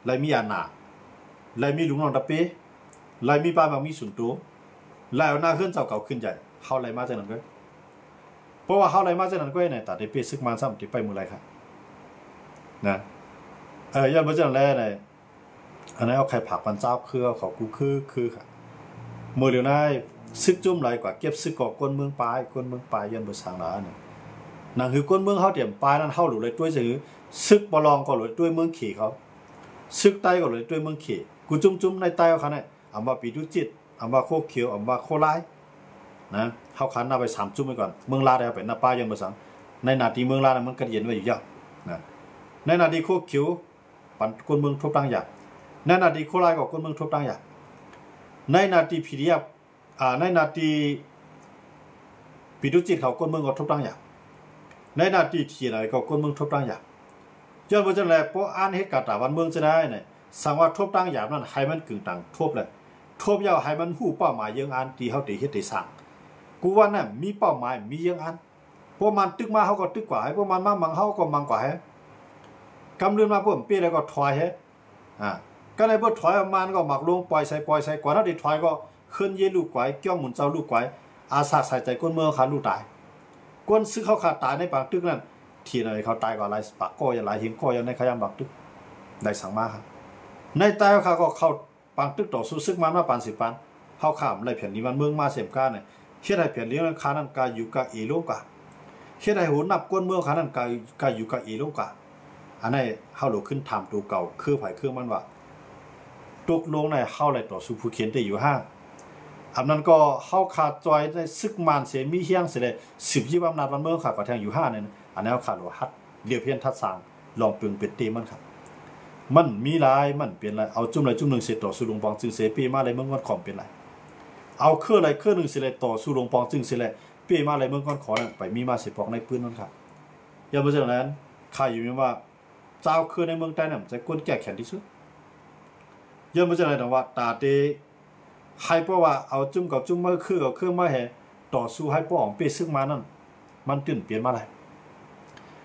ไรมีอานาไรมีลุงน้องตะเป้ไรมีป้าบางมีสุนตัวไรเอาหน้าขึ้นเจ้าเก่าขึ้นใหญ่เข้าไรมาจากนั้นก็เพราะว่าเข้าไรมาจากนั้นก็เนี่ยแต่ได้เป้ซึกมันซ้ำที่ไปมือไรครับนะย้อนมาจากนั้นแล้วเนี่ยอันนั้นเอาใครผักปันเจ้าคือเอาเขาคือค่ะมือเดียวนั้นซึกจุ่มไรกว่าเก็บซึกก่อก้นเมืองปลายย้อนบนสางหลาเนี่ยนั่นคือก้นเมืองเขาเตรียมปลายนั้นเข้าหลุดเลยด้วยสื่อซึกบอลองก็หลุดด้วยเมืองขี่เขาซึกใต้ก็หลุดด้วยเมืองขี่กูจุ่มในใต้เขาเนี่ยอันว่าปีดุจิตอันว่าโคเขียวอันว่าโคไลนะเขาขันหน้าไป3จุ่มไปก่อนเมืองลาได้ไปหน้าป้าย้อนบนสางในนาทีเมืองลาเนี่ยมันกระเย็นไว้อยู่ยาวนะในนาทีโคเขียวปั่นก้นเมืองทบตั้งอย่างในนาทีโคไลก็ก้นเมืองทบตั้งอย่างในนาทีพิริยในนาทีปีดุจิตเขาก้นเมืองก็ทบตั้งอย่างในนาทีที่ไหนก็ก้นเมืองทบตั้งอย่างย้อนไปจนแล้วพออ่านเหตุการณ์ตาวันเมืองจะได้เนี่ยสังว่าทบตั้งอย่างนั้นให้มันกึ่งต่างทบเลยทบยาวให้มันหู้เป้าหมายยังอันตีเขาตีเฮ็ดตีสั่งกูว่านั่นมีเป้าหมายมียังอันพวกมันตึกมาเขาก็ตึกกว่าให้พวกมันมังเขาก็มังกว่าให้กำเรือนมาพวกเปี้ยแล้วก็ถอยให้ก็ในพวกถอยมันก็หมักลงปล่อยใส่กว่าถ้าติดถอยก็ขึ้นเยลูกไกวเกี้ยวหมุนเจ้าลูกไกวอาสาใส่ใจก้นเมืองขาลูกตายก้นซื้อเขาขาดตายในปากตึกนั่นทีไหนเขาตายก็อะไรปากก็อย่าไหลหิงก็อย่าในขยำปากตึกได้สั่งมาครับในตายเขาก็เข้าปากตึกต่อสู้ซึกมันมาปาน10 ปันเขาข้ามไรเพียนนี้มันเมืองมาเสียมก้าเนี่ยเฮ็ดให้เพียนเลี้ยงคานั่นกายอยู่กับอีโลกะเฮ็ดให้หูนับก้นเมืองคานั่นกายอยู่กับอีโลกะอันนี้เขาหลุดขึ้นทำตัวเก่าคือไผ่เครื่องมันว่าตกลงในเข้าไรต่อสู้ผู้เขียนได้อยู่ห้าอันนั้นก็เข้าขาดจอยในซึกมันเสียมีเฮียงเสียเลย10 อำนาจมันเมืองขาดกว่าแทงอยู่5เนี่ยอันนี้เขาขาดว่าฮัดเรียบเพี้ยนทัดสางลองปึงเป็ดตีมันครับมันมีลายมันเปลี่ยนอะไรเอาจุ่มอะไรจุ่มหนึ่งเสียต่อสู้ลงปองจึงเสียปีมาอะไรเมืองก้อนขอมเป็นไรเอาเครื่องอะไรเครื่องหนึ่งเสียต่อสู้ลงปองจึงเสียเลยปีมาอะไรเมืองก้อนขอนั่นไปมีมาเสียปองในปืนนั่นครับอย่าไปเชื่อนั้นใครอยู่ว่าเจ้าเครื่องในเมืองใต้เนี่ยจะก้นแก่แข็งที่สุดอย่าไปเชื่ออะไรแต่ว่าตาเตให้เพราะว่าเอาจุ่มกับจุ่มมาคือกับเครื่องมาแห่ต่อสู้ให้ป้องเปซึกมานั่นมันตื่นเปลี่ยนมาอะไร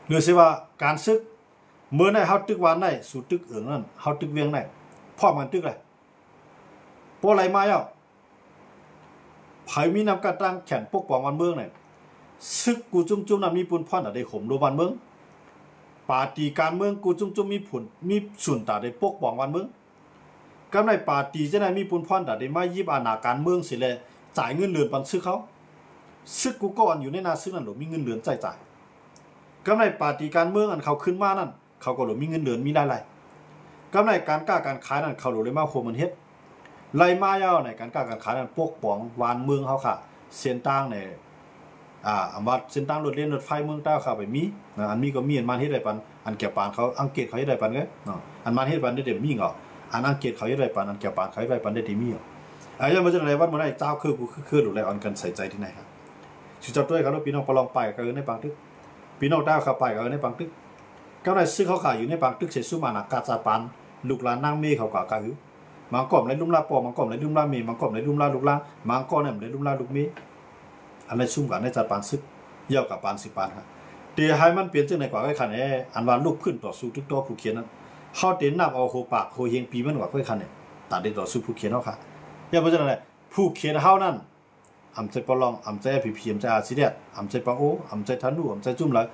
หรือสิว่าการซึกเมื่อในเฮาตึกวันได้สู่ตึกอื่นนั่นเฮาตึกเวียงได้พ่อมันตึกเลยโปอะไรมาเอ้าไผมีนำกระตั้งแขนปกป้องวันเมืองเนี่ยซึกกูจุ่มๆน่ะมีปุ่นพ่อนได้ข่มโดวันเมืองปาร์ตี้การเมืองกูจุ่มมีผุนมีส่วนตาได้ปกป้องวันเมืองกำในปาร์ตี้จะได้มีปุ่นพ่อนได้มายิบอาณาการเมืองสิแลจ่ายเงินเดือนปันซึกเขาซึกกูก็อันอยู่ในนาซึกนั่นหรอมีเงินเดือนจ่ายกำในปาร์ตี้การเมืองอันเขาขึ้นมานั่นเขาก็หลมีเงินเดือนมีรายได้กำในการกล้าการขายนั่นเขาหลเลยมาโคมันเฮ็ดไล่มาเย้าในการกล้าการขายนั่นปกป้องวานเมืองเขาค่ะเส้นต่างในอันว่าเส้นต่างรถเล่นรถไฟเมืองใต้เขาไปมีอันมีก็มีอันมันเฮ็ดได้ปันอันเกี่ยวปานเขาอังกฤษเขาเฮ็ดได้ปันเด้อันมันเฮ็ดปันได้มีเหรออันอังกฤษเขาเฮ็ดได้ปันอันเกี่ยวปานเขาเฮ็ดได้ปันได้ดีมีเหรอยังบ่จังได๋ว่าบ่ได้เจ้าคือหลุเลยอันกันใส่ใจที่ไหนครับสิจับด้วยครับพี่น้องปลองไปก็ในปางตึกพี่น้องใต้เขาไปก็ในปางตึกก็ได้ซื้อเขาขายอยู่ในปางตึกเสสุมานะกาจาปันลูกหลานนางเมเขาก็หือมังกรในลุ่มลาปอมังกรในลุ่มลาเมมังกรในลุ่มลาลูกลามังกรในลุ่มลาลูกเมอันในซุ่มกันในจัดปานซึกเยี่ยวกับปาน10 ปานครับเดี๋ยวให้มันเปลี่ยนจังได๋กว่าไว้คั่นอันว่าลูกขึ้นต่อสู้ทุกตัวผู้เขียนนั้นเฮาเต็นนับเอาโหปากโหเฮงปีมันว่าไว้คั่นตัดได้ต่อสู้ผู้เขียนเฮาค่ะอย่าบ่จังได๋ผู้เขียนเฮานั้นอำใจปลองอำใจผีๆอำใจอาสิเดดอำใจปะโออำใจทันดูอำใจจุ่มหลาย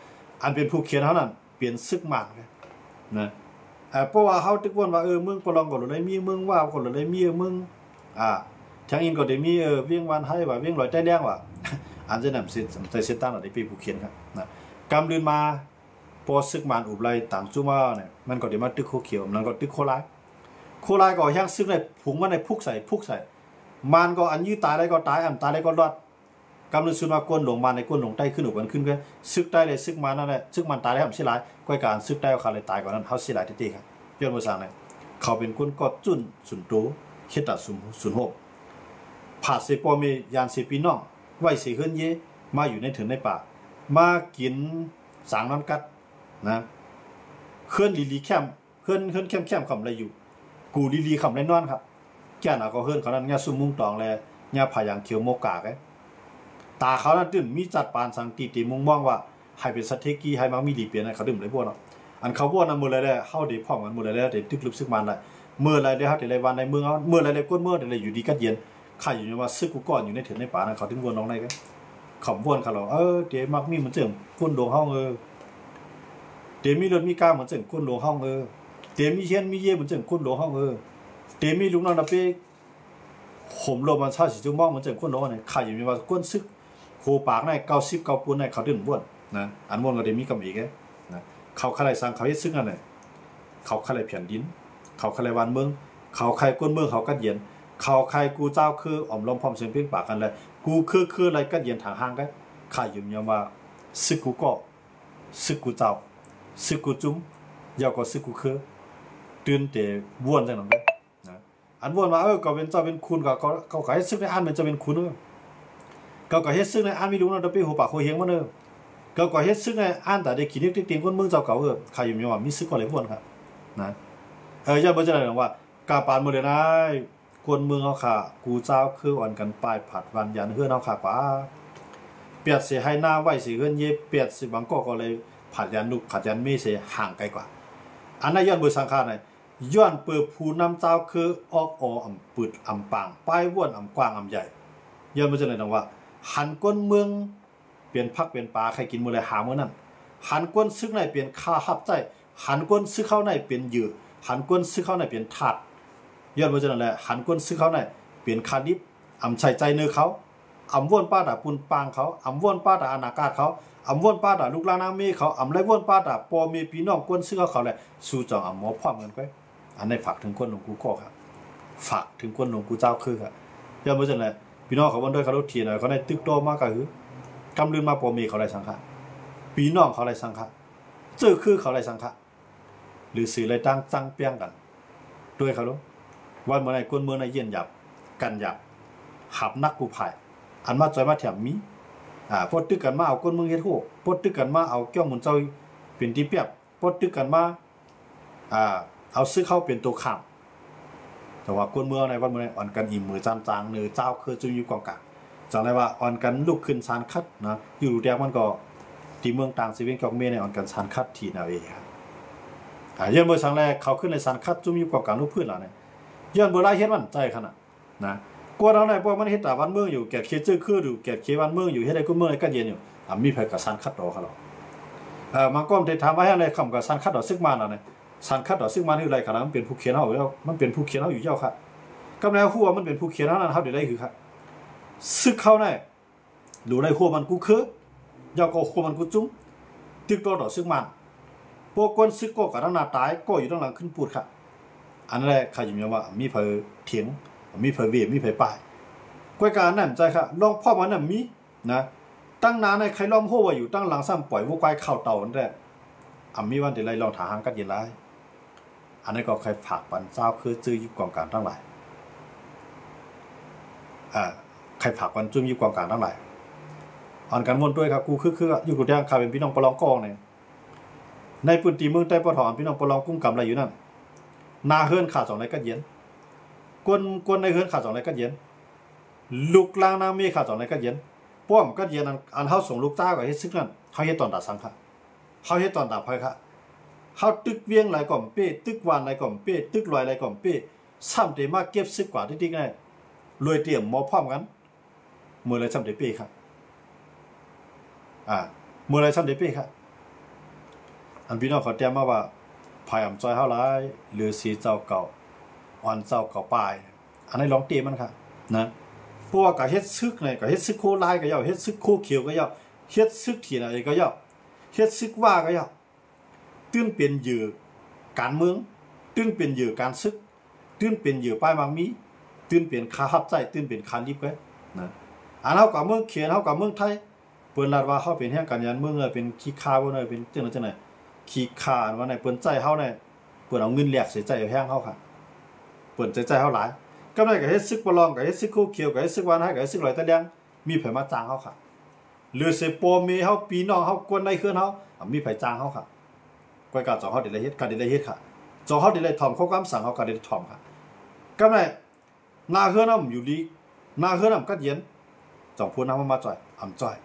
อันเป็นผู้เขียนเฮานั้นเปลี่ยนซึกมากนะเพราะว่าเฮาตึกวนว่ามึงปลองก็เลยมีมึงว่าก็เลยมีมึงทางอินก็ได้มีเวียงวันให้ว่าเวียงลอยใต้แดงว่าอันจะนำใจเส้นตั้งได้เป็นผู้เขียนครับนะกำลืนมาพอซึกมันอุบไลต่างจุ่มว่าเนี่ยมันก็ได้มาตึกโคเขียวมันก็ตึกโคลายก็ยังซึกได้ผงมาในพุกใส่มันก็อันยื้อตายได้ก็ตายอันตายได้ก็รอดกำลังสุนว่ากวนหลงมาในกวนหลงใต้ขึ้นขึ้นก็ซึกได้เลยซึกมานั่นแหละซึกมันตายได้ทำสิหลายก้อยการซึกได้เขาเลยตายก่อนนั้นเขาสิหลายทีครับย้อนมาสั่งเลยเขาเป็นคนกอดจุนสุนโตเฮ็ดตัดสุนโหบผาดเสปอมียานเสปีน้องไว้เสเฮือนเยมาอยู่ในถึงในป่ามากินสางน้ำกัดนะเคลื่อนลีแคมเคลื่อนแคมคำอะไรอยู่กูลีคำไรนอนครับแก่น่ะก็เฮือนเขานั้นญาซุ่มมุงตองแลญาผายังเขียวโมกากตาเขานั้นตื่นมีจัดปานสังตีมุงมองว่าให้เป็นสเตกี้ให้มักมีดีเปลี่ยนเขาดื่มเลยพวกเนาะ อันเขาว่านั้นมือไรได้เข้าดีพ่อมันมือไรได้เด็ดตึกลุบซึกมันได้มือไรได้เขาเด็ดไรวันในเมืองเขามือไรได้ก้นมือเด็ดไรอยู่ดีกัดเย็นข้าอยู่ว่าซึกกูก่อนอยู่ในเถื่อนในป่านั้นเขาถึงวนน้องได้กันขำวนเขาเราเดี๋ยวมักมีเหมือนเจิ่งก้นดวงห้องเดี๋ยวมีรถมีก้าเหมือนเจิ่งก้นดวงห้องเดี๋ยวมีเชียนมีเย่เหมือนเจิ่งก้นดวงห้องเดี๋ยวมีลุงน้องดับเป้ห่มลมมันชาสีจุ่มมองเหมือนเจิ่งก้นดวงเนี่ยข้าอยู่ว่าก้นซึกโคปากใน90 9ปูนในเขาดึงวนนะอันวนก็เดี๋ยวมีกำอีกนะเขาขลายสร้างเขาให้ซึ่งอะไรเขาขลายแผ่นดินเขาขลายวันเมืองเขาใครก้นเมืองเขากัดเย็นเขาใครกูเจ้าคืออ่อมลมพร้อมเสียงเพียงปากกันเลยกูคืออะไรกัดเย็นทางห้างกันข้าอยู่ยังว่าซึกกูก็ซึกกูเจ้าซึกกูจุ้มยาวก็ซึกกูคือตื่นแต่วนจังหนังเลยนะอันวนมาก็เป็นเจ้าเป็นคุณก็เขาขายซึกในอันเป็นเจ้าเป็นคุณก็เฮ็ดซึกในอันไม่รู้นะเดี๋ยวไปหัวปากหัวเฮียงมันก็เฮ็ดซึกในอันแต่ได้ขี้นึกติ๊กๆคนเมืองเจ้าเก่าใครอยู่ยังว่ามีซึกก็เลยวนครับนะอย่าบ่จะได้หรอกว่ากาปานมื้อเด้อนะคนเมืองเฮาค่ะกูเจ้าคืออ่อนกันปลายผัดวันยันเฮือนเฮาค่ะป่าเปียดสิให้หน้าไว้สิเฮือนเย็บเปียดสิบางก็เลยผัดยันลูกผัดยันมีสิห่างไกลกว่าอันนั้นย้อนบ่สังขารน่ะย้อนเปิดผู้นำเจ้าคือออกอำปึดอำปางป้ายว่นอำกว้างอำใหญ่ย้อนบ่จะได้หรอกว่าหันก้นเมืองเปลี่ยนพักเปลี่ยนปลาใครกินมื้อละหามื้อนั้นหันก้นซึกในเปลี่ยนค่าฮับใจหันก้นซึกเข้าในเปลี่ยนเหยื่อหันก้นซึกเข้าในเปลี่ยนถาดย้อนบ่จะนั่นแหละหันก้นซึกเข้าในเปลี่ยนคาดิบอำใช้ใจเนื้อเขาอำว่นป้าด่าปุนปางเขาอำว่นป้าด่าอนาคาเขาอำว่นป้าด่าลูกหลานนางเมเขาอำไรว่นป้าด่าปอเมพี่น้องก้นซึกเขาแหละสู้จองอำหมอพร้อมกันไปอันนี้ฝากถึงคนหลวงกูก็ครับฝากถึงคนหลวงกูเจ้าคือครับย้อนบ่จะนั่นแหละพี่น้องเขาวันด้วยเขาเทียนเขาได้ตึกโตมากก็คือกำลืนมาปอเมเขาได้สังฆะพี่น้องเขาได้สังฆะเจอคือเขาได้สังฆะหรือสื่ออะไรตั้งจังเปียงกันด้วยเขาลูกวันเมื่อไหร่ก้นเมื่อไหร่เย็นหยับกันหยับหับนักกูภายอันมาจอยมาแถมมีพดตึกกันมาเอาก้นเมืองเฮ็ดโหพดตึกกันมาเอาเกี้ยวหมุนเจ้าเป็นที่เปียบพดตึกกันมาเอาซื้อเข้าเป็นตัวข้ามแต่ว่าก้นเมืองในวันเมื่อไหร่อ่อนกันอิ่มมือจางเนื้อเจ้าคือจุอยู่กองกลางจังไรว่าอ่อนกันลุกขึ้นซานคัดนะอยู่แดกมันก็ที่เมืองต่างสิเวงกอกเมในอ่อนกันซานคัดที่นาเวครับย้อนเมื่อครั้งแรกเขาขึ้นในซานคัดจุ่มอยู่กองกลางลูกพืชแล้วเนี่ยย้อนเมื่อไรเฮ็ดมันใจขนาดนะกลัวเราในพวกมันเฮ็ดแต่วันเมืองอยู่แกะเคจื้อคืออยู่แกะเควันเมืองอยู่เฮ็ดได้ก็เมืองก็เย็นอยู่มีไผกับซานคัดดอกเขาหรอมันก็ได้ถามว่าให้อะไรคำกับซานคัดดอกซึกมาแล้วเนี่ยซานคัดดอกซึกมาคืออะไรขนาดมันเป็นผู้เขียนเฮาอยู่แล้วมันเป็นผู้เขียนเฮาอยู่เจ้าค่ะกำแล้วฮู้ว่ามันเป็นผู้เขียนเฮานั้นเฮาได้คือครับซึกเข้าในดูในหัวมันกูคือยาวก็หัวมันกูจุ้มตึกตัวดอกซึกมันพวกคนซึกก็กระด้างหน้าตายก็อยู่ด้านหลังขึ้นปูดครับอันแรกใครยิ้มว่ามีเผยเถียงมีเผยเวียมีเผยป่ายกวยการนั่นใจครับลองพ่อมันน่ะมีนะตั้งนานในใครล้อมหัวอยู่ตั้งหลังซ้ำปล่อยพวกควายเข่าเต่านั่นแหละมีวันเดี๋ยวไรลองถาหางกัดยินไรอันนี้ก็ใครฝากปันเจ้าคือจื้อยุบกองการทั้งหลายใครฝากปันจุ่มยุบกองการทั้งหลายอ่อนกันวนด้วยครับกูคืออยู่กูแดงข่าวเป็นพี่น้องปลองกองเนี่ยในพื้นที่เมืองใต้ปะถอนพี่น้องปลองกุ้งกำอะไรอยู่นั่นนาเฮิร์นขาด2ไรกัดเย็นกวนในเฮิร์นขาด2ไรกัดเย็นลูกลางนางเมฆขาด2ไรกัดเย็นป้อมกัดเย็นอันเขาส่งลูกเจ้ากับเฮ็ดซึกนั่นเขาเฮ็ดตอนดาสังค่ะเขาเฮ็ดตอนดาไพ่ค่ะเขาตึกเวียงไรก่อมเป้ตึกวานไรก่อมเป้ตึกลอยไรก่อมเป้ซ้ำเตมาเก็บซึกกว่าที่ไงรวยเตรียมมอพร้อมกันเมื่อไรซ้ำเตเป้ค่ะเมื่อไรซ้ำเตเป้ค่ะอันพี่น้องเขาเตรียมมาว่าภายอ่ำจอยเฮาหลายหรือสีเจ้าเก่าอ่อนเจ้าเก่าปลายอันนี้ลองเตมันค่ะนะพวกก็เฮ็ดซึกเนี่ยก็เฮ็ดซึกโคลายก็ย่อเฮ็ดซึกโคเขียวก็ย่อเฮ็ดซึกที่ไหนก็ย่อเฮ็ดซึกว่าก็ย่อตื่นเป็นเหยื่อการเมืองตื่นเป็นเหยื่อการซึกตื่นเป็นเหยื่อป้ายบางมีตื่นเป็นคาฮับใจตื่นเป็นคาลิบไว้นะอันเฮากับเมืองเขียนเฮากับเมืองไทยเปิ้นลาดว่าเฮาเป็นแห่งการยันเมืองเป็นขี้คาบ่ได้เป็นจังได๋ขี้คาว่าไหนเปิ้นใจเฮาเนี่ยเปิ้นเอาเงินแลกใส่ใจแห้งเฮาค่ะเปิ้นใจเฮาหลายกำไรก็เฮ็ดซึกบ่ลองก็เฮ็ดซึกโคเขียวก็เฮ็ดซึกวานให้ก็เฮ็ดซึกลอยตะแดงมีไผมาจ้างเฮาค่ะหรือสิปอมีเฮาปีน้องเฮากวนในเฮือนเฮามีไผจ้างเฮาค่ะก้อยกาเจ้าเฮาได้เฮ็ดกันได้เฮ็ดค่ะเจ้าเฮาได้ถ่อมข้อความสั่งเฮาก็ได้ถ่อมค่ะกำไรนาเฮือนนำอยู่ดีนาเฮือนนำกัดเย็นจ่องพูนนำมาจ่อยอำจ่อย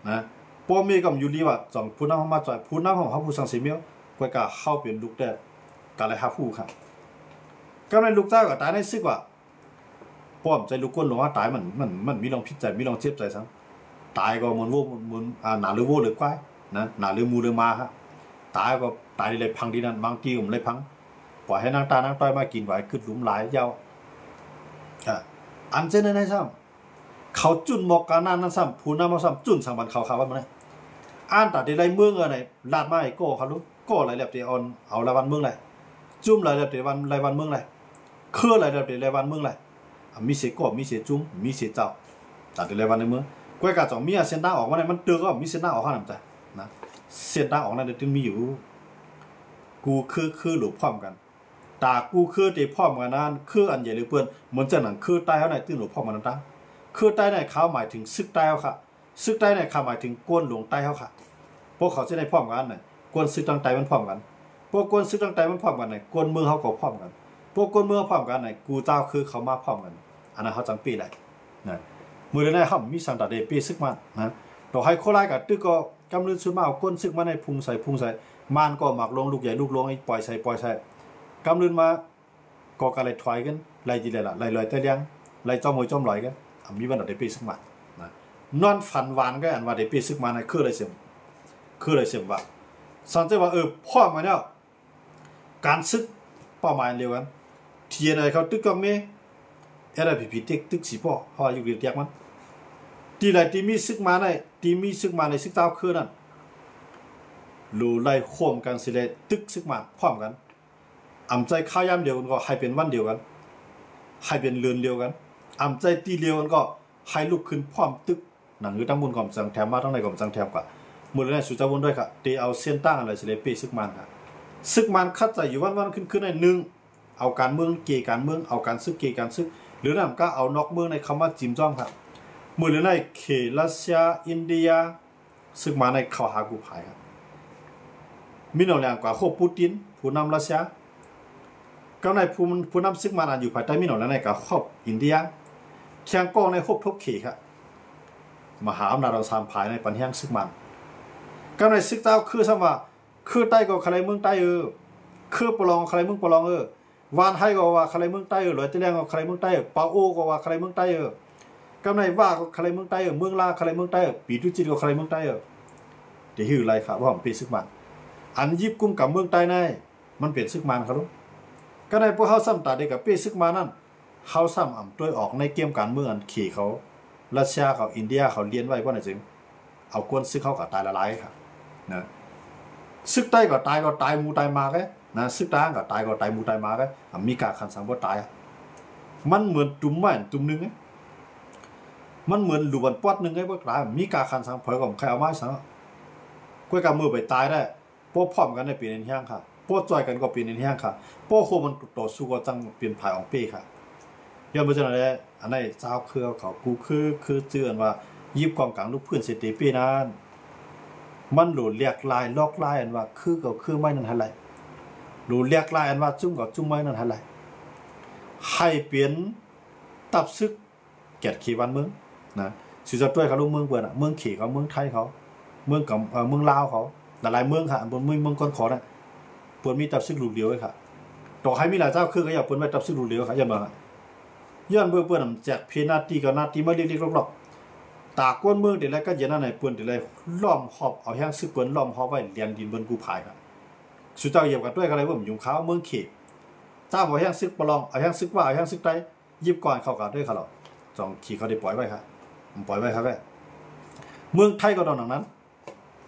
นะปอมีก็อยู่ดีว่าจ่องพูนนำมาจ่อยพูนนำของเฮาผู้สังสิเมียว กวยกะเข้าเป็นลูกได้กะเลยหาผู้ครับก็ในลูกเจ้าก็ตายในซึกว่าป้อมใจลูกก้นหลวงว่าตายมันมีลองพิจใจมีลองเจ็บใจซังตายก็มันโว้มันหนาหรือโว้หรือควายนะหนาหรือมูหรือมาครับตายก็ตายเลยพังดีนั่นบางทีผมเลยพังปล่อยให้นางตานางต้อยมากินไว้ขึ้นหลุมหลายยาวอันเช่นนั้นซ้ำเขาจุนหมอกการนั่นซ้ำผู้นำมาซ้ำจุนสังบันเขาว่ามันอ่านตัดได้ไรเมืองอะไรลาดไม้โก้เขารู้โก้อะไรแบบเดียวเอาละวันเมืองไรจุ่มอะไรแบบเดียววันไรวันเมืองไรเครืออะไรแบบเดียวไรวันเมืองไรมีเสียโก้มีเสียจุ่มมีเสียเจ้าตัดได้ไรวันในเมืองกวยกาจ่องมีเส้นด้าออกมาเนี่ยมันเตือก็มีเส้นด้าออกข้างหลังใจนะเส้นด้าออกนั่นเดี๋ยวจึงมีอยู่กูคือหลุดพร้อมกันตากูคือตีพร้อมกันนั้นคืออันใหญ่หรือเพื่อนเหมือนจะหนังคือใต้เขาไหนตื้นหลุดพร้อมกันนั้นคือใต้ในเขาหมายถึงซึกใต้เขาค่ะซึกใต้ในเขาหมายถึงก้นหลวงใต้เขาค่ะพวกเขาจะได้พร้อมกันไหนก้นซึกตั้งใต้มันพร้อมกันพวกก้นซึกตั้งใต้มันพร้อมกันไหนก้นมือเขาก็พร้อมกันพวกก้นมือพร้อมกันไหนกูเจ้าคือเขามาพร้อมกันอันนั้นเขาจังปีเลยนะมือในห้องมีสันตาเดปีซึกมันนะต่อให้โคไลกับตึกก็กำลังซื้อมาเอาก้นซึกมาในพุงใส่มันก็หมักลงลูกใหญ่ลูกลงไอ้ปล่อยใส่กำลังมาก็กระไรถอยกันไรจีเลยล่ะไรลอยเตลี้ยงไรจอมหอยจอมลอยกันมีวันเดปีซึกมันนะนอนฝันหวานก็อันว่าเดปีซึกมันในคืออะไรเสียมว่าสันเจว่าพ่อมาเนี่ยการซึกเป้าหมายเดียวกันเทียนอะไรเขาตึกก็มีอะไรผิดตึกสีพ่อเขาอยู่เรียกแยกมันทีไรที่มีซึกมาในซึกเจ้าคือนั่นรูไล่ข่มกันสิเลยตึกซึกมาพร้อมกันอ่ำใจข้าวยามเดียวกันก็ให้เป็นวันเดียวกันให้เป็นเรือนเดียวกันอ่ำใจตีเดียวกันก็ให้ลุกขึ้นพร้อมตึกหนังคือตั้งบุญกล่อมสังแถมมาทั้งในกล่อมสังแถมกว่ามือเลยสุจาวุนด้วยค่ะตีเอาเส้นตั้งอะไรสิเลยปีซึกมันค่ะซึกมันคัดใจอยู่วันขึ้นในหนึ่งเอาการเมืองเกี่ยการเมืองเอาการซึกเกี่ยการซึกหรือนั่นก็เอานอกเมืองในคำว่าจิมจ้อมครับมือเลยในเขตรัสเซียอินเดียซึกมาในเขาหากูภายครับมีหน่วยแรงกว่าโคปูตินผู้นำรัสเซียก็ในผู้นำซึกมันอยู่ภายใต้มีหน่วยแรงในกับครอบอินเดียแข่งกองในโคบทบเขตครับมหาอำนาจเราสามภายในปัญหาซึกมันก็ในซึกเจ้าคือซ้ำว่าคือใต้ก็ใครเมืองใต้คือปลองใครเมืองปลองวานให้ก็ว่าใครเมืองใต้ลอยตะเลียงก็ใครเมืองใต้ปาโอก็ว่าใครเมืองใต้ก็ในว่าก็ใครเมืองใต้เมืองลาใครเมืองใต้ปีตุจิตก็ใครเมืองใต้เดี๋ยวหิวไรครับว่าผมเป็นซึกมันอันยิบกุ้มกับเมืองใต้ในมันเป็นซึกมันครับก็ในพวกเขาซ้ำตาเด็กกับเป็นซึกมันนั่นเขาซ้ำอ่ำตัวออกในเกมการเมืองขี่เขารัสเซียเขาอินเดียเขาเลี้ยนไว้ว่าไหนจึงเอาก้นซึกเขาก็ตายละลายครับนะซึกใต้ก็ตายมูตายมาแกนะซึกใต้ก็ตายมูตายมาแกมีการขันสังบ่ตายมันเหมือนตุ่มไม้ตุ่มนึงมันเหมือนหลุมปอดนึงไงบ่ตายมีการขันสังเผยของใครเอาไม้สังกล้วยกับมือไปตายได้พวกพร้อมกันในปีนี้แห้งค่ะพวกจอยกันก็ปีนี้แห้งค่ะพวกโคมันต่อสู้ก็จังเปลี่ยนภายของปีค่ะย้อนไปจนอะไรอันนี้เจ้าคือเขากูคือเจือนว่ายิบความกลางลูกเพื่อนเศรษฐีปีนั้นมันหลุดเรียกลายลอกลายอันว่าคือก็คือไม่นั่นอะไรหลุดเรียกลายอันว่าจุ้งก็จุ้งไม่นั่นอะไรให้เปลี่ยนตับซึกเกียรติขีวันเมืองนะสุดท้ายตัวเขาลูกเมืองเปิดเมืองขี่เขาเมืองไทยเขาเมืองกับเมืองลาวเขาหลายเมืองค่ะบนเมืองก้อนขอนะเปิดมีตับซึกหลุดเดียวไว้ค่ะต่อให้มีหลายเจ้าคือก็อย่าเปิดไว้ตับซึกหลุดเดียวค่ะอย่ามาย้อนเปิดแจกเพนาตีกับนาตีมาเรียกๆหลอกตาก้นเมืองเดี๋ยวก็เย็นอะไรเปื่อนเดี๋ยวล้อมหอบเอาแห้งซึกเปื่อนล้อมหอบไว้เรียนดินบนกูภายครับสุดเจ้าเหยียบกันด้วยอะไรว่าผมยุ่งเขาเมืองเขตเจ้าเอาแห้งซึกปลองเอาแห้งซึกว่าเอาแห้งซึกใต้ยิบก่อนเข้ากันด้วยเขาหรอกจองขี่เขาได้ปล่อยไว้ครับผมปล่อยไว้ครับแม่เมืองไทยก็โดนอย่างนั้น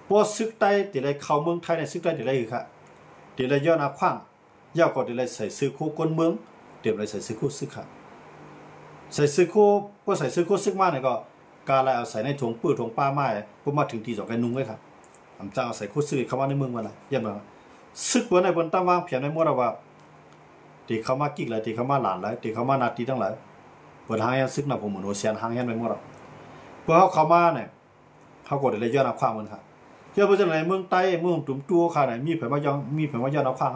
พอซึกใต้เดี๋ยวเข้าเมืองไทยในซึกใต้เดี๋ยวคือครับเดี๋ยวย้อนอาขว้างย่อก็เดี๋ยวใส่ซื้อโคก้นเมืองเดี๋ยวใส่ซื้อโคซึกครับใส่ซื้อโคก็ใส่ซื้อโคซึกมากเนี่ยก็การอะไรเอาใส่ในถุงปื้อถุงป้าไม้พอมาถึงที่จอดกันนุ่งไว้ครับผมจะเอาใส่โคซึกเข้ามาในเมืองมาละยันมาซึกบนในบนตั้งวางเพียงในมั่วเราว่าตีเข้ามากิ๊กเลยตีเข้ามาหลานเลยตีเข้ามานาตีทั้งหลายเปิดหางยันซึกหนักผมเหมือนโอเชียนหางยันไปมั่วเราเพื่อเขาเข้ามาเนี่ยเขากดเลยย้อนเอาความมันครับเพื่อจะไหนเมืองใต้เมืองตุ่มตัวขาไหนมีเผยมาย้อนเอาความ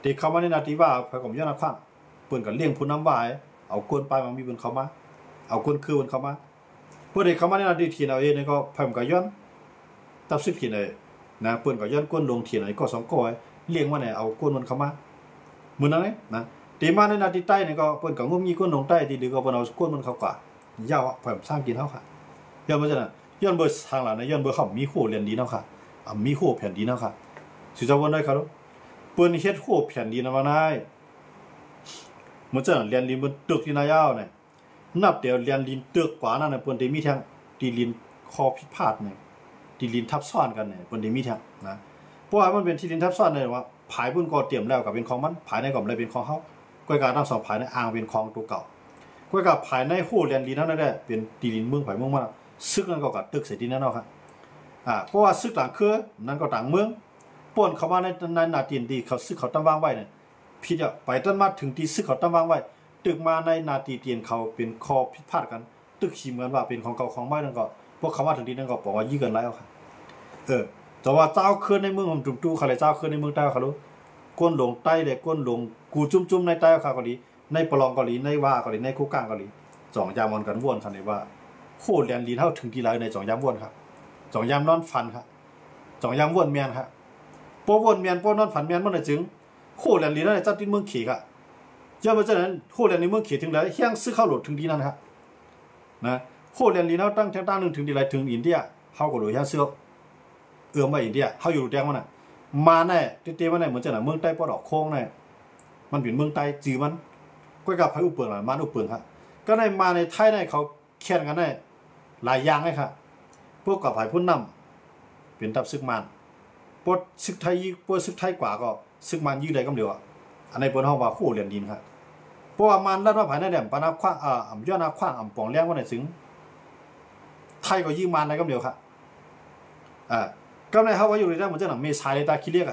ตีเข้ามาในนาตีว่าเผยผมย้อนเอาความเปิดกับเลี้ยงผู้น้ำวายเอาก้นปลายมันมีบนเขามาเอาก้นคือบนเขามาเพื่อเด็กเขามาในนาทีทีเอาเองเนี่ยก็เพิ่มกับย้อนตับซึกทีไหนนะเปิดกับย้อนก้นลงทีไหนก็สองก้อย เลี้ยงว่าเนี่ยเอาก้นมันเข้ามาเหมือนนั้นเลยนะตีมาในนาทีใต้เนี่ยก็เปิ้นก็งมงี้ก้นลงใต้ดีๆก็เปิ้นเอาก้นมันเข้ากว่ายาวเพิ่มสร้างกินเฮาค่ะย้อนบ่ซั่นน่ะย้อนเบอร์ทางหลังนะย้อนเบอร์เขามีโหเรียนดีเนาะค่ะมีโหแผ่นดีเนาะค่ะสิจะวนได้ครับเปิ้นเฮ็ดโหแผ่นดีนะว่าได้มันจะเรียนดีมันตึกที่นายาวเนี่ยนับเดี๋ยวเรียนลินตึกกว่านั่นน่ะเปิ้นได้มีทางตีลินคอผิดพลาดเนี่ยตีลินทับซ้อนกันเนี่ยเปิ้นได้มีทางนะเพราะว่ามันเป็นที่ลินทับซ้อนเนี่ยว่าผายเพิ่นก็เตรียมแล้วก็เป็นของมันผายในก็เลยเป็นของเฮาก้อยกาทั้งสองผายในอ่างเป็นของตัวเก่าก้อยกาผายในโหเรียนดีนั่นแหละเป็นตีลินเมืองผายเมืองมันซึกนั่นก็กับตึกเสร็จที่นั่นเนาะครับเพราะว่าซึกต่างคือนั่นก็ต่างเมืองป่นเข้ามาในนาทีดีเขาซึกเขาตั้งวางไว้เนี่ยพี่จะไปต้นมาถึงที่ซึกเขาตั้งวางไว้ตึกมาในนาทีเตียนเขาเป็นคอผิดพลาดกันตึกขีเหมือนว่าเป็นของเก่าของใหม่นั่นก็พวกเขามาถึงที่นั่นก็บอกว่ายี่กันแล้วครับแต่ว่าเจ้าคืนในเมืองผมจุ่มตู้เขาเลยเจ้าคืนในเมืองใต้เขารู้ก้นหลงใต้เลยก้นหลงกูจุ่มในใต้เขาเกาหลีในปลองเกาหลีในว่าเกาหลีในคู่กลางเกาหลีจ่องยามอนกันว่นคันนี้ว่าโคตรเรียนดีเท่าถึงที่ไรในจ่องยามว่นครับจ่องยามนอนฟันครับจ่องยามว่นเมียนครับปว่นเมียนปนอนฝันเมียนมันเลยจึงโคตรเรียนดีนั่นเจ้าที่เมืองขี่ครับเจ้ามาจากนั้นโคตรเรียนในเมืองขี่ถึงไรเฮียงซื้อข้าวหลุดถึงที่นั่นครับนะโคตรเรียนดีเท่าตั้งหนึ่งถึงที่ไรถึงอินเดียเขาก็หลุดเฮียงซื้อมาอินเดียเขาอยู่แดงมันน่ะมาแน่เตี้ยๆมันน่ะเหมือนจะน่ะเมืองใต้ปอดอกโค้งน่ะมันเป็นเมืองใต้จือมันก็กับไผอุเปิงล่ะมันอุเปิงครับก็ในมาในไทยในเขาแข่งกันได้หลายอย่างเลยครับพวกกับไผพุ่นนำเป็นทับซึกมันปดซึกไทยปดซึกไทยกว่าก็ซึกมันยื้อได้กำเดียวอันในเปิ้นเฮาว่าโคเรียนดินครับเพราะว่ามันรัฐว่าไผในแหลมปานาคว้างย้อนนาคว้างปองเลี้ยงว่าได้ถึงไทยก็ยื้อมันได้กำเดียวครับก็ในเขาว่าอยู่ในด้านเหมือนจะหนังเมษายตาคิเรียก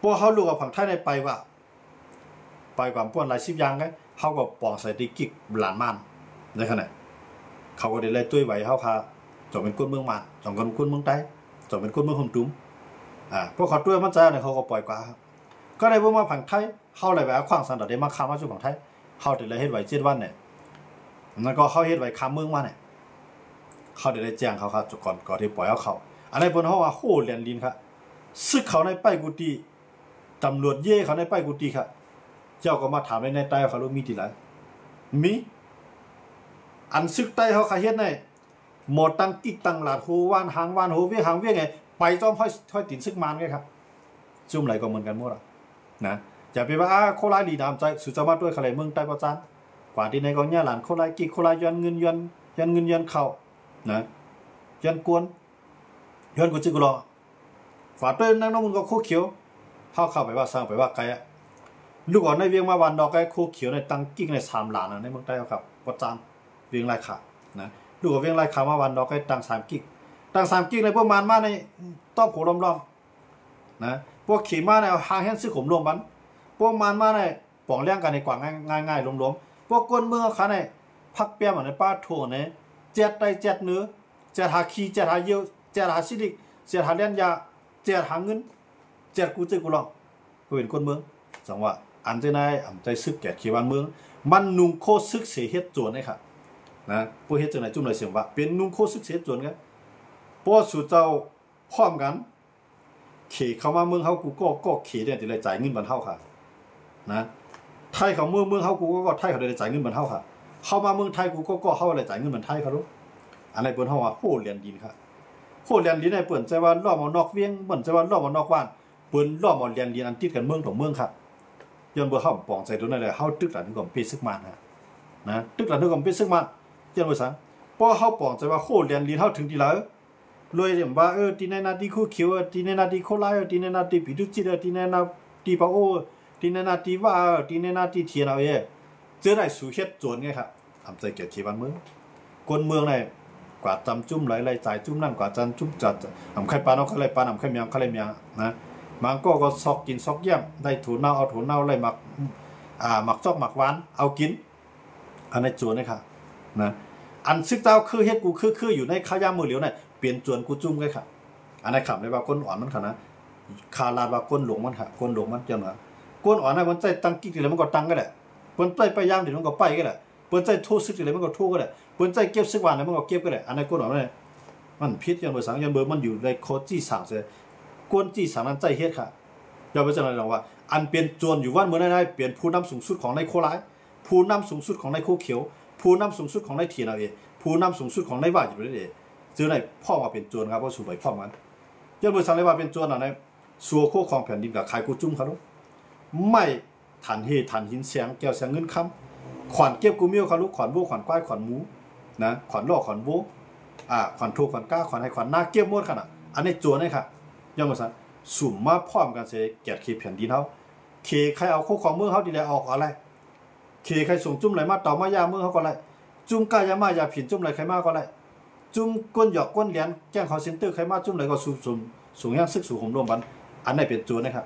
พวกเขาลูกกับผังไทยในไปว่าป้วนหลายสิบอย่างไงเขาก็ปองใส่ติกิกหลานมันในขณะเขาก็ได้เลยตุ้ยไหวเขาค่ะจบเป็นก้นเมืองมันจบเป็นก้นเมืองใต้จบเป็นก้นเมืองหมตุ้มพวกเขาตุ้ยมันใจเนี่ยเขาก็ปล่อยกว่าก็ในพวกมาผังไทยเขาเลยแบบขวางสันดาได้มาค้ามาสู่ผังไทยเขาได้เลยเฮ็ดไหว7 วันเนี่ยแล้วก็เขาเฮ็ดไหวค้าเมืองมาเนี่ยเขาได้แจ้งเขาครับก่อนที่ปล่อยเขาอันนี้บนเขาว่าโหเรียนลินครับซึกเขาในป้ายกุฏิตำรวจเย่เขาในป้ายกุฏิครับเจ้าก็มาถามในใต้เขารู้มีที่ไหนมีอันซึกใต้เขาขาเฮ็ดในหมดตั้งกิ๊กตั้งหลาดโหว่านหางว่านโหเวียงหางเวียงไงไปจอมห้อยตินซึกมันไงครับจุ่มไหลก็เหมือนกันหมดนะอย่าไปว่าโคราชดีน้ำใจสุจามาด้วยเขาเลยเมืองใต้ประจานกว่าที่ในกองเนี่ยหลานโคราชกิ๊กโคราชยันเงินยันเข่านะยันกวนย้อนกูจิกรอฝาเต้นนั่งน้องมันก็คู่เขียวเข้าไปว่าสร้างไปว่าไกลลูกอ่อนในเวียงมาวันดอกไก่คู่เขียวในตังกิ๊กใน3 หลานในเมืองใต้ครับประจานเวียงลายขานะลูกเวียงลายขามาวันดอกไก่ตัง3 กิ๊กตัง3 กิ๊กในพวกมันมาในต้อมโขล้อมนะพวกขี่มาในหางแห้งซื้อขมรวมบันพวกมันมาในป่องเลี้ยงกันในกว่างง่ายรวมพวกก้นเมืองเขาในพักเปียมในป้าโถเนี่ยเจ็ดไตเจ็ดเนื้อเจ็ดหาขี้เจ็ดหาเยี่ยวเจ็ดหาสิริกเจ็ดหาเลี้ยนยาเจ็ดหาเงินเจ็ดกูเจกูลองกูเป็นคนเมืองจังว่าอันใจนายอันใจซึกแก่ขีวันเมืองมันนุ่งโคซึกเสียเฮ็ดจวนนี่ค่ะนะผู้เฮ็ดจังไหนจุ่มเลยเสียงว่าเป็นนุ่งโคซึกเสียจวนกันเพราะสู่เจ้าพร้อมกันเขเข้ามาเมืองเขากูก็เขเนี่ยจะเลยจ่ายเงินบรรเทาค่ะนะไทยเขาเมืองเขากูก็ไทยเขาเลยจ่ายเงินบรรเทาค่ะเข้ามาเมืองไทยกูก็เข้าอะไรจ่ายเงินเหมือนไทยเขารู้อันไหนเปิ้นเฮาว่าโหเรียนดินครับโหเรียนดินในเปิ้นใจว่าล้อมเอานอกเวียงเปิ้นใจว่าล้อมเอานอกบ้านเปิ้นล้อมเอาเรียนดินอันติดกันเมืองของเมืองครับย้อนบ่เฮาปองใจตัวนั้นเลยเฮาตึกหลังนึงก็เป็นซึกมันนะตึกหลังนึงก็เป็นซึกมันย้อนบ่ซังเพราะเฮาปองใจว่าโหเรียนดินเฮาถึงที่แล้วรวยว่าที่ในนาทีคู่เขียวที่ในนาทีโคลายที่ในนาทีปิดุจิที่ในนาทีปะโอที่ในนาทีว่าที่ในนาทีเทียนเอาเจอได้สู่เฮ็ดจวนไงครับทำใจเกียรติบ้านเมืองคนเมืองในกว่าจำจุ่มไหลจ่ายจุ่มนั่นกว่าจันจุ่มจัดทำไข่ปลาเอาไข่ปลาทำไข่เมียงไข่เมียงนะมันก็ซอกกินซอกเยี่ยมได้ถูเน่าเอาถูเน่าไรหมักซอกหมักหวานเอากินอันในจวนนี่ค่ะนะอันซึกเจ้าคือเฮ็ดกูคืออยู่ในข้าวยามมือเหลียวเนี่ยเปลี่ยนจวนกูจุ่มเลยค่ะอันในขับเลยว่าก้นอ่อนมันค่ะนะคาลาดว่าก้นหลงมันค่ะก้นหลงมันเจ้าหน้าก้นอ่อนในมันใจตั้งกิ๊กอะไรมันก็ตั้งก็ได้เปิ้นไปยามเดี๋ยวมันก็ไปก็ได้เปิ้นใจทู่ซึกอะไรมันก็ทู่ก็ได้เปิ้นใจเก็บซึกวันอะไรมันก็เก็บก็ได้อันนั้นก้นอ่อนมันพิษยันเบอร์3ยันเบอร์มันอยู่ในโคจี้สั่งเสีย กวนจี้สังนั้นใจเฮ็ดค่ะอย่าไปเจริญหรอกว่าอันเป็นโจรอยู่วันเมื่อได้เปลี่ยนผู้นำสูงสุดของในโคร้ายผู้นำสูงสุดของในโคเขียวผู้นำสูงสุดของในเทียนเอาเองผู้นำสูงสุดของในบ้านอยู่เลยเองจื้อในพ่อมาเป็นโจรครับเพราะสูบไปพ่อมันย่ามือสังเลยว่าเป็นโจรอะไรสัวโคของแผ่นดินกับใครกูจุ่มเขาลูกไม่ทันเฮทันหินเสียงแก้วเสียงเงินคำขวัญเก็บกูเมียวเขาลูกขวัญโบขวัญก้อยขวัญหมูนะขวัญล่อขวัญโบขวัญโทขวัญก้าขวัญให้ขวัญหน้าเก็บหมดขนาดอันนี้โจรนี่ค่ะย่ามือสังสุ่มมาพร้อมกันเสียแกะขีแผ่นดินเขาเคใครเอาโคของเมืองเขาดีแล้วออกอะไรเคใครส่งจุ่มไหลมาต่อมายาเมืองเขาก็ไรจุ่มกายามายาผินจุ่มไหลใครมาก็ไรจุ่มก้นหยอกก้นเหรียญแจ้งเขาเซ็นเตอร์ใครมาจุ่มไหลก็สูงย่างซึกสูงผมรวมบันอันไหนเป็นโจรนะครับ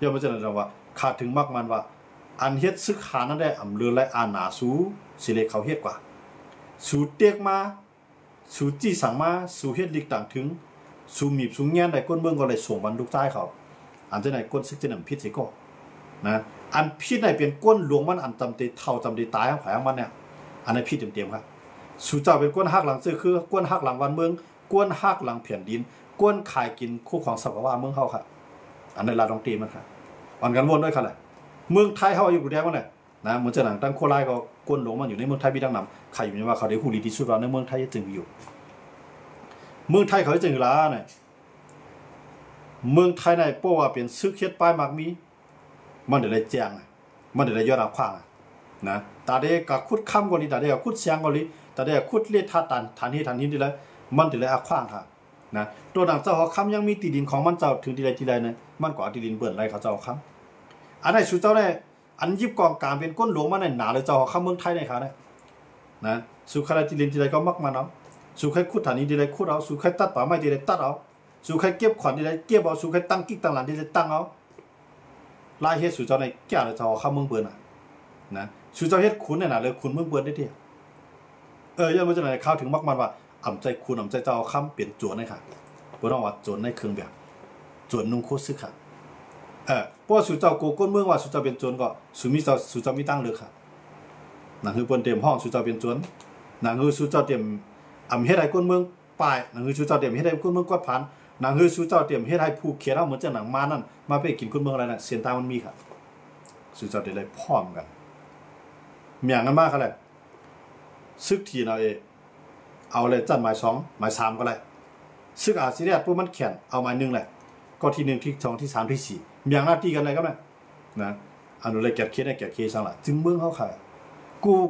ย่อมจะเรียกว่าขาดถึงมากมันว่าอันเฮ็ดซึกหานั้นได้อำเลือและอาหนาสูสิเลเขาเฮ็ดกว่าสูเตียกมาสูจี้สั่งมาสูเฮ็ดลิกต่างถึงสูมีบสูงแง่ได้ก้นเมืองก็เลยส่งบรรลุใจเขาอันจะไหนก้นซึกจะนำพิษสิก็นะอันพิษไหนเป็นก้นหลวงมันอันจำตีเท่าจำตีตายของแผงมันเนี่ยอันนี้พิษเต็มๆครับสูเจ้าเป็นก้นหักหลังซื้อคือก้นหักหลังวันเมืองก้นหักหลังแผ่นดินก้นขายกินคู่ของสัพพะเมืองเขาครับอันในลาดองตีมันครับอ่อนกันวนด้วยครับแหละเมืองไทยเขาอยู่กูแดงมันเนี่ยนะเหมือนจะหนังตั้งโคราชก็ก้นหลวงมันอยู่ในเมืองไทยพี่ดังนำใครอยู่ในว่าเขาได้หูดีที่สุดเราในเมืองไทยจึงอยู่เมืองไทยเขาจึงล้าเนี่ยเมืองไทยในโป้ว่าเป็นซึกเฮ็ดป้ายมากมีมันเดี๋ยวได้แจ้งมันเดี๋ยวได้ยอดรับขว้างนะตาเด็กกับคุดค่ำกว่านี้ตาเด็กกับคุดเสียงกว่านี้ตาเด็กกับคุดเลียดท่าตันฐานที่ดีแล้วมันเดี๋ยวได้อาขว้างค่ะนะตัวดังเจ้าหอคำยังมีตีดินของมันเจ้าถึงทีใดเนี่ยมันกว่าตีดินเบิ่นไรเขาเจ้าคำอันไหนสุเจ้าได้อันยิบกองกลางเป็นก้นหลวงมันหนาเลยเจ้าหอคำเมืองไทยในเขาเนี่ยนะสุขอะไรตีดินทีใดก็มักมันเอาสุขให้คุดฐานนี้ทีใดคุดเอาสุขให้ตัดป่าไม้ทีใดตัดเอาสุขให้เก็บขวัญทีใดเก็บเอาสุขให้ตั้งกิ๊กตั้งหลังทีใดตั้งเอาลายเฮ็ดสุเจ้าในแก่เลยเจ้าหอคำเมืองเบิ่นนะสุเจ้าเฮ็ดขุนเนี่ยนะเลยขุนเมืองเบิ่นได้ทียังไม่จะไหนเข้าถึงมักมันว่าอ่ำใจคุณอ่ำใจเจ้าคำเปลี่ยนโจรนี่ค่ะบ่ต้องว่าโจรในเครื่องแบบโจรนุ่งโคซึกค่ะเพราะสุเจ้าโกก้นเมืองว่าสุเจ้าเป็นโจรก็สุเจ้ามีตั้งเลยค่ะหนังคือเปิ้นเต็มห้องสุเจ้าเป็นโจรหนังคือสุเจ้าเต็มอ่ำเฮ็ดให้ก้นเมืองป้ายหนังคือสุเจ้าเต็มเฮ็ดให้ก้นเมืองกวาดผ่านหนังคือสุเจ้าเต็มเฮ็ดให้ผู้เขียนเอาเหมือนจะหนังมานั่นมาไปกินก้นเมืองอะไรน่ะเสียนตามันมีค่ะสุเจ้าได้เลยพร้อมกันเมียงกันมากค่ะแหละซึกทีเราเอาเลยจัดหมาย2หมาย3ก็ได้ซึ่งอาซีเรียปุ๊บมันแข่นเอาหมาย1แหละก็ที่1ที่2ที่3ที่4มีอย่างหน้าที่กันเลยก็แม่นะอันนู้นเลยแกะเคสได้แกะเคสสั่งละจึงเมืองเขาขาย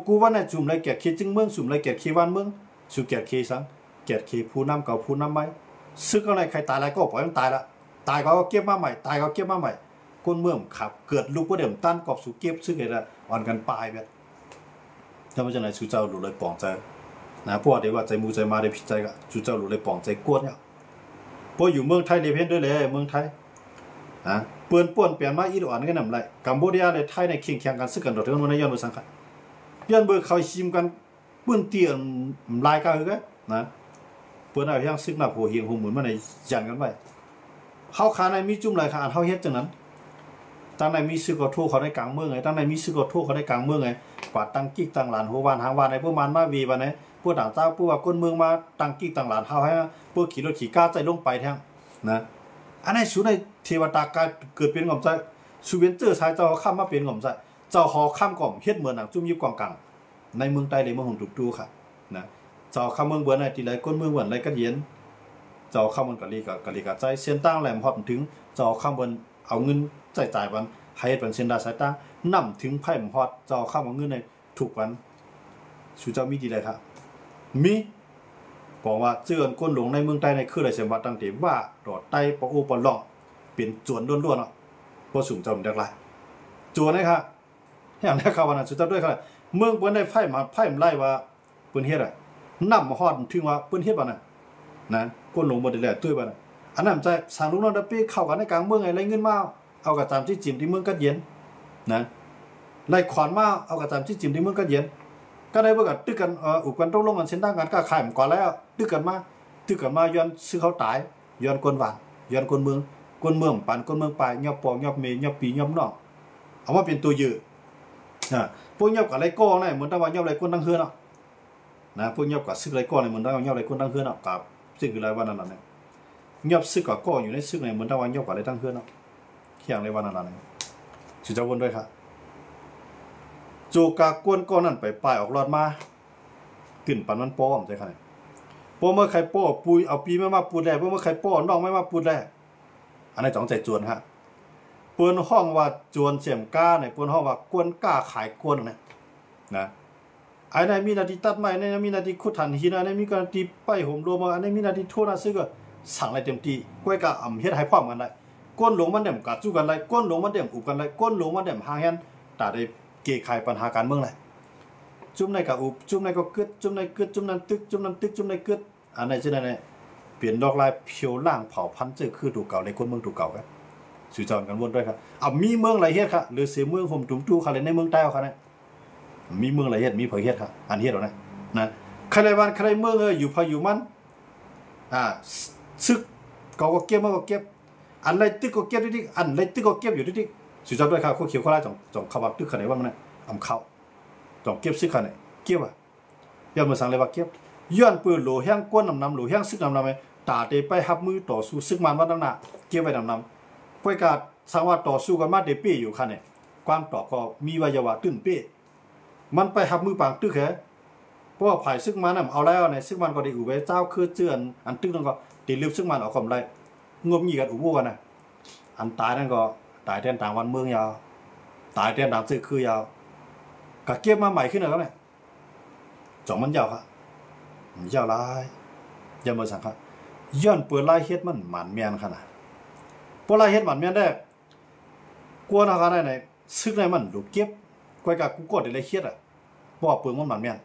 กูว่าในจุ่มเลยแกะเคสจึงเมืองสุ่มเลยแกะเควันเมืองสู่แกะเคสั่งแกะเคผู้นำเก่าผู้นำใหม่ซึ่งอะไรใครตายอะไรก็ปล่อยมันตายละตายก็เก็บมาใหม่ตายก็เก็บมาใหม่ก้นเมืองขับเกิดลูกบ่เดิมตั้นกอบสู่เก็บซึ่งไงล่ะอ่อนกันปลายแบบถ้ามันจะไหนสู่เจ้าหลุดเลยปองใจนะพวกเดี๋ยวว่าใจมูใจมาได้ผิดใจก็จู่เจ้าหลุดเลยป่องใจกวดเนี่ยพวกอยู่เมืองไทยเดเพนด้วยเลยเมืองไทยนะเปื้อนป่วนเปลี่ยนมาอีดอ่อนกันนำไรกัมพูชาเลยไทยในเคียงแข่งกันซึกกันดอกเทือนวันนี้ย้อนเบอร์สังกัดย้อนเบอร์เขาชิมกันเปื้อนเตี้ยลายกันเลยนะเปื้อนอะไรอย่างซึกหน้าผัวเฮียงหูเหมือนมันในยันกันไปเขาขาในมีจุ่มไรขาเขาเฮ็ดจังนั้นตั้งในมีซึกก็ทั่วเขาในกลางเมืองไงตั้งในมีซึกก็ทั่วเขาในกลางเมืองไงกว่าตั้งกิ๊กตั้งหลานหัววานหางวานในพวกมันมาวีวันไหนพวกต่างเจ้าพวกก้นเมืองมาตั้งกิ๊กตั้งหลานเฮาให้พวกขี่รถขี่ก้าใจลงไปแท้งนะอันนี้สูในเทวดากายเกิดเป็นง่อมใจสูเวนเจอร์ชายเจ้าข้ามมาเป็นง่อมใจเจ้าหอข้ามก่อมเฮ็ดเหมือนหนังจุ่มยิบกองกลางในเมืองใต้ในเมืองของดูค่ะนะเจ้าข้ามเมืองเบือนในทีไรก้นเมืองเบือนไรกันเย็นเจ้าข้ามเมืองกะลีกะใจเส้นตั้งแหลมฮอดถึงเจ้าข้ามเมืองเอาเงินจ่ายวันให้เป็นเส้นดาสายตั้งนำถึงไพ่ฮอดเจ้าข้ามเงินในถูกวันสูเจ้ามีดีไรครับมีบอกว่าเจือนก้นหลงในเมืองใต้ในคืออะไรเสียงวัดตั้งแต่ว่าดอดไต้ปะโอปะล่องเป็นจวนล้วนๆเนาะเพราะสูงจำได้ไรจวนนี่ครับอย่างนี้ข่าววันนั้นสุดท้ายด้วยครับเมืองเปิ้นได้ไพ่มาไล่ว่าเปิ้นเฮ็ดอะไรนำมาฮอดถึงว่าเปิ้นเฮ็ดบ่น่ะนะก้นหลงบ่ได้แลตุ้ยบ่น่ะอันนั้นใจสร้างลูกน้องตะปีเข้ากันในกลางเมืองไงไรเงินมาเอากระตามที่จิ้มที่เมืองกัดเย็นนะไล่ขวานมาเอากระตามที่จิ้มที่เมืองกัดเย็นก็ได้เพื่อกันตึกกันอุปกันต้องลงกันเส้นทางกันก็ขายมันก่อนแล้วตึกกันมาย้อนซื้อเขาตายย้อนคนหวานย้อนคนเมืองปั่นคนเมืองปลายยอบปองยอบเมยอบปียอบนอกเอาว่าเป็นตัวยืดพวกยอบกับไรก้อเนี่ยเหมือนตั้งว่ายอบไรก้นตั้งเฮือนเนาะนะพวกยอบกับซื้อไรก้อเนี่ยเหมือนตั้งว่ายอบไรก้นตั้งเฮือนเนาะกับซึ่งคือไรวันนั้นเนี่ย ยอบซึกก็อยู่ในซึกในเหมือนตะวันยอบกว่าเลยตั้งเพื่อนเนาะเที่ยงในวันนั้นเลยชื่อเจ้าวนด้วยครับโจกากวนก้อนนั่นไปปลายออกรอดมาขึ้นปันมันป้อมใจขนาดป้อเมื่อใครป้อปุยเอาปีไม่มาปูดแรกเมื่อใครป้อน้องไม่มาปูดแรกอันนี้จ้องใจจวนฮะเปิ้นห้องว่าจวนเสียมก้าเนี่ยเปิ้นห้องว่ากวนก้าขายกวนเนี่ยนะไอ้นายมีนาทีตัดไม้ในมีนาทีขุดหันหินอันนี้มีนาทีไปห่มรวมอันนี้มีนาทีทั่วนาซึกก็สั่งอะไรเต็มที่ก้อยกะอ่ำเฮ็ดให้พร้อมกันได้ก้นหลงมันเดี่ยมกัดสู้กันไรก้นหลงมันเดี่ยมอุบกันไรก้นหลงมันเดี่ยมหางแฮนแต่ได้เกี่ยไขปัญหาการเมืองไรจุ่มในกับอุบจุ่มในก็กึดจุ่มในกึดจุ่มนั้นตึกจุ่มนั้นตึกจุ่มในกึดอันไหนจะไหนเนี่ยเปลี่ยนดอกลายเพียวล่างเผาพันธุ์เจอคือถูกเก่าในคนเมืองถูกเก่าครับสื่อจอนกันวนด้วยครับเอามีเมืองไรเฮ็ดครับหรือเสียเมืองห่มจุ่มจู้ค่ะเลยในเมืองใต้เขาเนี่ยมีเมืองไรเฮ็ดมีเผยเฮ็ดครับอันเฮ็ดหรอนะใครในบ้านใครเมืองอยู่พาอยู่มันซึกก็เก็บมันก็เก็บอันไรตึกก็เก็บดิอันไรตึกก็เก็บอยู่ดิสื่อจอนด้วยครับเขาเขียวเขาไล่จ่องขวับตึกขนาดว่ามันเนี่ยอำเข้าจ่องเก็บซึกขนาดเก็บอ่ะย้อนมาสั่งเลยว่าเก็บย้อนปืนโหลแห้งก้นนำโหลแห้งซึกนำไหมตาเตไปหับมือต่อสู้ซึกมันมาตั้งนานเก็บไว้นำเพื่อการสังว่าต่อสู้กันมาเดปี้อยู่คันเนี่ยความต่อก็มีวิญญาณตื่นเป้มันไปหับมือปางตึกแค่เพราะว่าภายซึกมันน่ะเอาแล้วในซึกมันก็ได้อุบไว้เจ้าคือเจือนอันตึกนั่นก็ตีลืมซึกมันเอาความไรงบงี้กันอุบกันนะอันตายนั่นก็ตายแทนต่างวันเมืองยาวตายแทนต่างซึกคือยาวก็เก็บมาใหม่ขึ้นแล้วเนี่ยจ่องมันยาวครับยาวลายยังมาสั่งครับย้อนเปิดลายเฮ็ดมันหมันเมียนขนาดพอลายเฮ็ดหมันเมียนได้กลัวนะครับไหนซึกในมันดูเก็บก้อยกับกูกดได้เลยเฮ็ดอ่ะเพราะว่าเปลืองมันหมันเมียน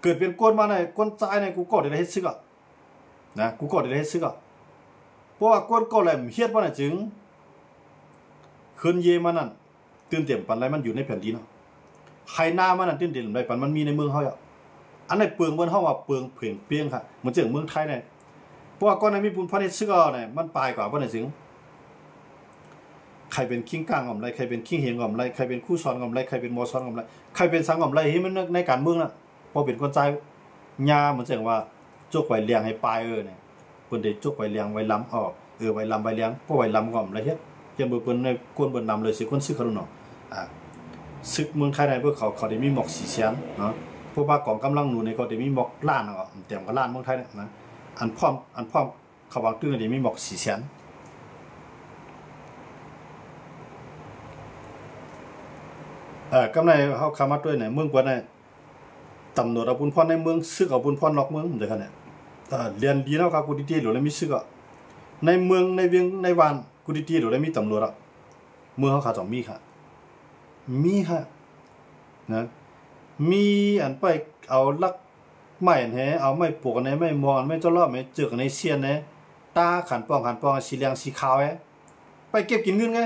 เกิดเป็นก้นมาในก้นใจในกูกดได้เฮ็ดซึกอ่ะนะกูกดได้เฮ็ดซึกอ่ะเพราะว่าก้นก็แหลมเฮ็ดมันจึงคืนเยมันนั่นตื่นเต้นปันไรมันอยู่ในแผ่นดินเนาะไข่หน้ามันนั่นตื่นเต้นไรปันมันมีในเมืองเขาอ่ะอันไหนเปลืองบนห้องว่าเปลืองเพียงเพียงค่ะเหมือนเจ๋งเมืองไทยเนี่ยเพราะว่าก้อนในมีบุญพระเนตรซึกเนี่ยมันปลายกว่าพระเนตรจึงใครเป็นคิงก้างก่อมไรใครเป็นคิงเฮียงก่อมไรใครเป็นคู่ซ้อนก่อมไรใครเป็นมอซ้อนก่อมไรใครเป็นสังก่อมไรที่มันในการเมืองน่ะพอเป็นคนใจยาเหมือนเจ๋งว่าจกไว้เลี้ยงให้ปลายเนี่ยเปิ้นได้จกไว้เลี้ยงไว้ล้ำออกไว้ล้ำไว้เลี้ยงพวกไว้ล้ำก่อมไรเฮ็ดยังเปิ้นในกวนเปิ้นนำเลยสิคนซึกเขาเนาะซึกเมืองไทยในพวกเขาได้มีหมอกสีเสียนเนาะพวกว่ากองกำลังหนูในก็ได้มีหมอกล้านอ่ะเต็มกับล้านเมืองไทยเนี่ยนะอันพร้อมเขาวางตื้อได้มีหมอกสีเสียนกำไรเขาคามาด้วยเนี่ยเมืองกว่าเนี่ยตำรวจเอาบุญพรในเมืองซึกเอาบุญพรนอกเมืองเดี๋ยวกันเนี่ยเรียนดีแล้วครับกูดีๆหรืออะไรมีซึกอ่ะในเมืองในเวียงในวานกูดีๆหรืออะไรมีตำรวจอ่ะเมืองเขาขาด2มีค่ะนะมีอันไปเอาลักไม่แหเอาไม่ปลูกในไม่มองไม่เจ้ารอบไม่เจอในเซียนเนี่ยตาขันปองสีเหลืองสีขาวไปเก็บกินเงินไง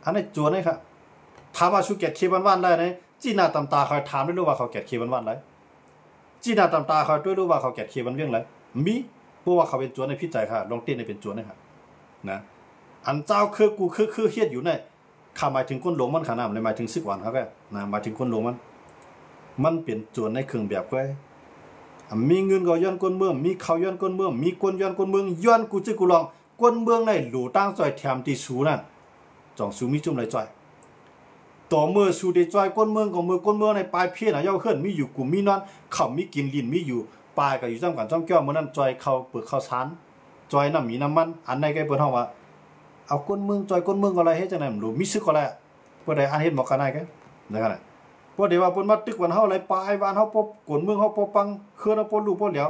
อันนี้จวนเลยครับถามว่าชูเกียรติเควันได้ไหมจีน่าตำตาคอยถามด้วยรู้ว่าเขาเกียรติเควันได้จีน่าตำตาคอยด้วยรู้ว่าเขาเกียรติเควันเรื่องไรมีเพราะว่าเขาเป็นจวนในพิจัยค่ะลองเต้นในเป็นจวนนะครับนะอันเจ้าคือกูคือเฮียดอยู่เนี่ยข้าหมายถึงก้นหลงมันขนาดเลยหมายถึงซึกวันครับนะหมายถึงก้นหลงมันเปลี่ยนจวนในเครื่องแบบก็มีเงินก็ย้อนก้นเมืองมีเขาย้อนก้นเมืองมีก้นย้อนก้นเมืองย้อนกูจื้อกูลองก้นเมืองในหลูตั้งจอยแถมตีสูนั่นจ่องสูมีจุ่มไรจอยต่อเมื่อสูได้จอยก้นเมืองของมือก้นเมืองในปลายเพี้ยนเย้าขึ้นมีอยู่กลุ่มมีนอนเขามีกินลินมีอยู่ปลายก็อยู่จ้ำกันจ้ำแก้วเมื่อนั้นจอยเขาเปิดข้าวสารจอยน้ำมีน้ำมันอันในใกล้เปิดห้องว่าเอาก้นเมืองจอยก้นเมืองก็อะไรให้จังไหนหลูมีซึกก็อะไรเพื่อได้อันเห็นบอกกันได้กันนะครับพอเดี๋ยวว่าเปิ้นมาตึกวันเฮาไหลปลายวานเฮาปบกนเมืองเฮาปบปังเคลื่อนเฮาปบลูกปบเหลียว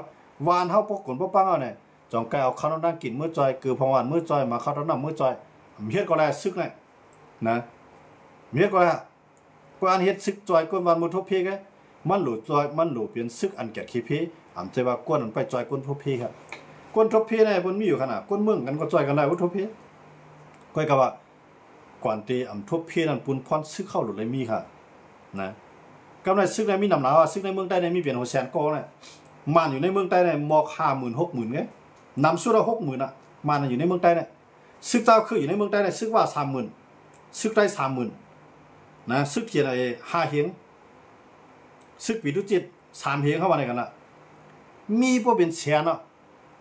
วานเฮาปบกนปบปังเอาเนี่ยจองแกเอาข้าวนั่งกินมื้อจอยคือพองหวานมื้อจอยมาข้าวต้นน้ำมื้อจอยเฮ็ดก็แลซึกเนี่ยนะเฮ็ดก็แลกวนเฮ็ดซึกจอยกวนวันมื้อทบเพกมันหลูจอยมันหลูเป็นซึกอันแก่ขี้เพอำใจว่ากวนมันไปจอยกวนทบเพครับกวนทบเพเนี่ยเพิ่นมีอยู่ขนาดกวนเมืองกันก็จอยกันได้ว่าทบเพก้อยก็ว่าก่อนตีอำทบเพนั่นปุนพรซึกเข้าหลุดเลยมีค่ะนะกำไรซึกในมีนำหนาวซึกในเมืองใต้ในมีเปลี่ยนหัวแสนกองเนี่ยมันอยู่ในเมืองใต้ในมอก50,000 60,000ไงนำสู้เรา60,000อ่ะมันอยู่ในเมืองใต้เนี่ยซึกเจ้าคืออยู่ในเมืองใต้เนี่ยซึกว่า30,000ซึกได้30,000นะซึกเทียนไอ้5เฮงซึกปีดุจิต3เฮงเข้ามาในกันละมีพวกเป็นแสนเนาะ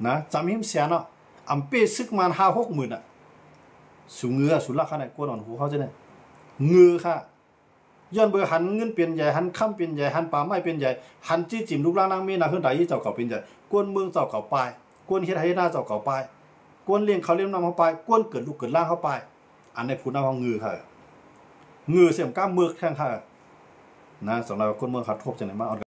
นะจำหิมแสนเนาะ อำเป้ซึกมัน5-6 หมื่นอ่ะสูงเงือสุดละขนาดกวนอ่อนหูเขาจะเนี่ยเงือค่ะย้อนเบอร์หันเงินเป็นใหญ่หันค่ำเป็นใหญ่หันป่าไม้เป็นใหญ่หันจี้จิมลูกล่างนางเมีนาขึ้นไดยี่เจ้าเก่าเป็นใหญ่กวนเมืองเจ้าเก่าไปกวนเฮ็ดให้หน้าเจ้าเก่าไปกวนเลี้ยงเขาเลี้ยงน้ำเขาไปกวนเกิดลูกเกิดล่างเข้าไปอันในพูดน้ำเขาเงือค่ะเงือเสียมก้ามเมือกแข้งค่ะนะสำหรับคนเมืองขัดทบจะไหนมา